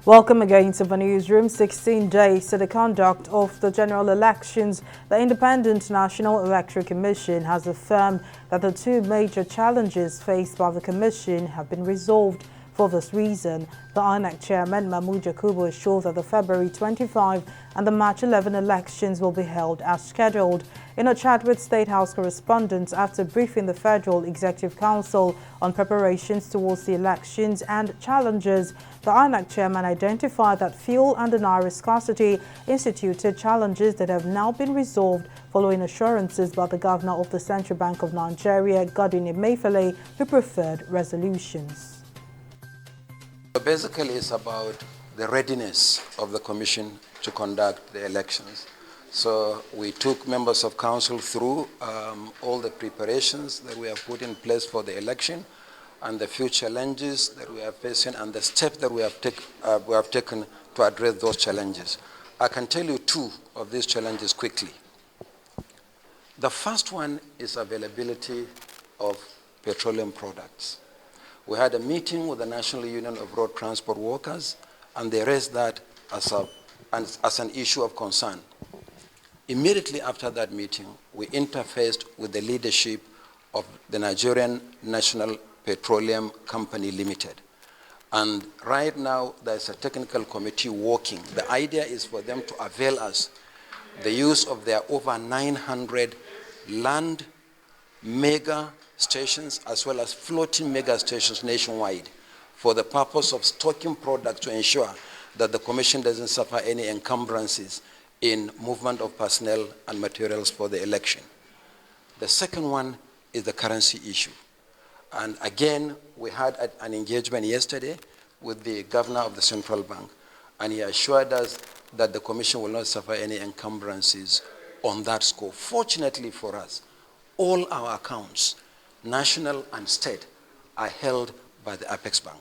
Welcome again to the newsroom. 16 days to the conduct of the general elections, the Independent National Electoral Commission has affirmed that the two major challenges faced by the Commission have been resolved. For this reason, the INEC chairman Mahmood Yakubu assured that the February 25 and the March 11 elections will be held as scheduled. In a chat with State House correspondents after briefing the Federal Executive Council on preparations towards the elections and challenges, the INEC chairman identified that fuel and the naira scarcity instituted challenges that have now been resolved following assurances by the Governor of the Central Bank of Nigeria, Godwin Emefiele, who preferred resolutions. Basically, it's about the readiness of the Commission to conduct the elections. So we took members of council through all the preparations that we have put in place for the election and the few challenges that we are facing and the steps that we have taken to address those challenges. I can tell you two of these challenges quickly. The first one is availability of petroleum products. We had a meeting with the National Union of Road Transport Workers, and they raised that as an issue of concern. Immediately after that meeting, we interfaced with the leadership of the Nigerian National Petroleum Company Limited. And right now, there's a technical committee working. The idea is for them to avail us the use of their over 900 land mega stations as well as floating mega stations nationwide for the purpose of stocking products to ensure that the Commission doesn't suffer any encumbrances in movement of personnel and materials for the election. The second one is the currency issue. And again, we had an engagement yesterday with the Governor of the Central Bank, and he assured us that the Commission will not suffer any encumbrances on that score. Fortunately for us, all our accounts, national and state, are held by the Apex Bank.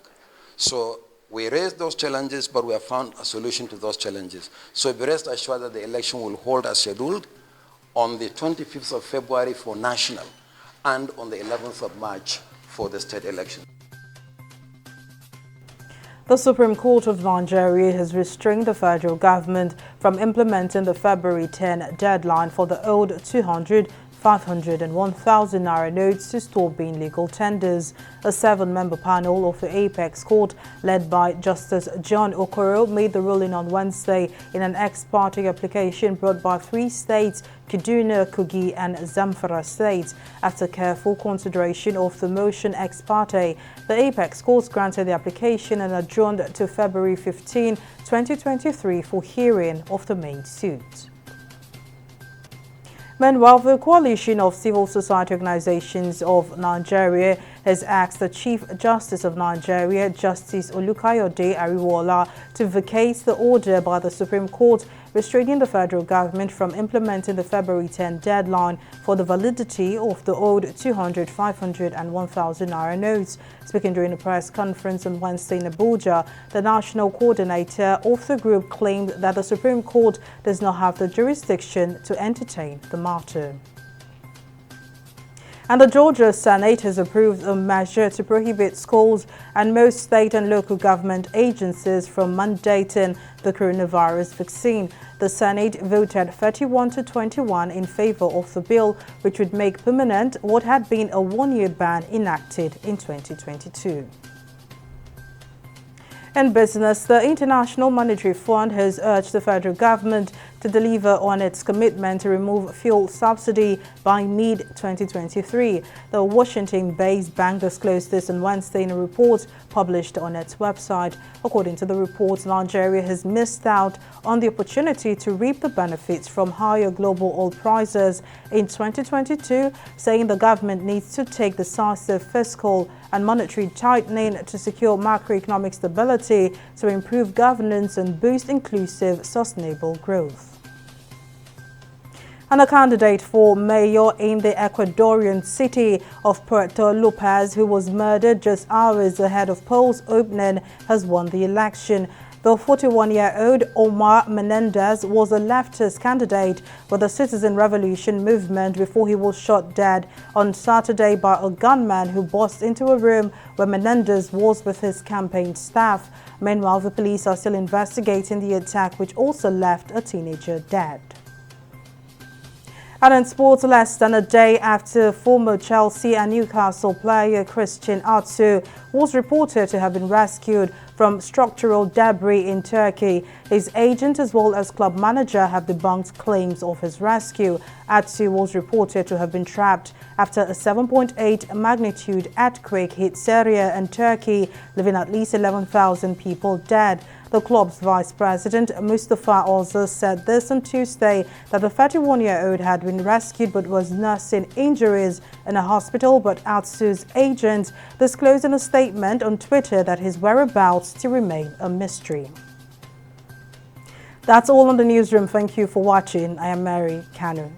So we raised those challenges, but we have found a solution to those challenges. So be rest assured that the election will hold as scheduled on the 25th of February for national and on the 11th of March for the state election. The Supreme Court of Nigeria has restrained the federal government from implementing the February 10 deadline for the old 200, 500 and 1,000 naira notes to stop being legal tenders. A 7-member panel of the Apex Court, led by Justice John Okoro, made the ruling on Wednesday in an ex parte application brought by 3 states, Kaduna, Kogi and Zamfara states. After careful consideration of the motion ex parte, the Apex Court granted the application and adjourned to February 15, 2023 for hearing of the main suit. Meanwhile, the Coalition of Civil Society Organizations of Nigeria has asked the Chief Justice of Nigeria, Justice Olukayode Ariwola, to vacate the order by the Supreme Court restraining the federal government from implementing the February 10 deadline for the validity of the old 200, 500 and 1,000 naira notes. Speaking during a press conference on Wednesday in Abuja, the national coordinator of the group claimed that the Supreme Court does not have the jurisdiction to entertain the matter. And the Georgia Senate has approved a measure to prohibit schools and most state and local government agencies from mandating the coronavirus vaccine. The Senate voted 31 to 21 in favor of the bill, which would make permanent what had been a 1-year ban enacted in 2022. In business, the International Monetary Fund has urged the federal government to deliver on its commitment to remove fuel subsidy by mid-2023. The Washington-based bank disclosed this on Wednesday in a report published on its website. According to the report, Nigeria has missed out on the opportunity to reap the benefits from higher global oil prices in 2022, saying the government needs to take decisive fiscal and monetary tightening to secure macroeconomic stability, to improve governance and boost inclusive, sustainable growth. And a candidate for mayor in the Ecuadorian city of Puerto Lopez, who was murdered just hours ahead of polls opening, has won the election. The 41-year-old Omar Menendez was a leftist candidate with the Citizen Revolution movement before he was shot dead on Saturday by a gunman who burst into a room where Menendez was with his campaign staff. Meanwhile, the police are still investigating the attack, which also left a teenager dead. And in sports, less than a day after former Chelsea and Newcastle player Christian Atsu was reported to have been rescued from structural debris in Turkey, his agent as well as club manager have debunked claims of his rescue. Atsu was reported to have been trapped after a 7.8 magnitude earthquake hit Syria and Turkey, leaving at least 11,000 people dead. The club's vice president, Mustafa Oza, said this on Tuesday that the 31-year-old had been rescued but was nursing injuries in a hospital, but Atsu's agent disclosed in a statement on Twitter that his whereabouts to remain a mystery. That's all on the newsroom. Thank you for watching. I am Mary Kanu.